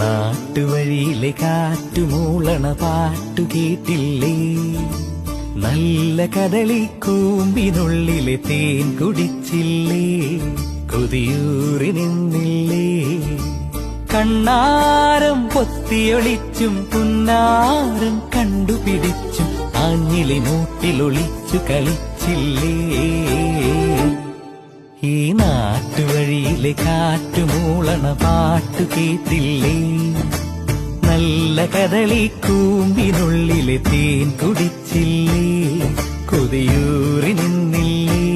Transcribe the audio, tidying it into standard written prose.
നാട്ടുവഴിയിലെ കാറ്റുമൂളണ പാട്ടു കേട്ടില്ലേ? നല്ല കദളിക്കൂമ്പിനുള്ളിലെ തേൻ കുടിച്ചില്ലേ? കൊതിയൂറി നിന്നില്ലേ? കണ്ണാരം പൊത്തിയൊളിച്ചും പുന്നാരം കണ്ടുപിടിച്ചും ആഞ്ഞിലി മൂട്ടിലൊളിച്ചു കളിച്ചില്ലേ? ഈ നാട്ടുവഴിയിലെ കാറ്റുമൂളണ പാട്ടു കേട്ടില്ലേ? നല്ല കദളിക്കൂമ്പിനുള്ളിലെ തേൻ കുടിച്ചില്ലേ? കൊതിയൂറി നിന്നില്ലേ?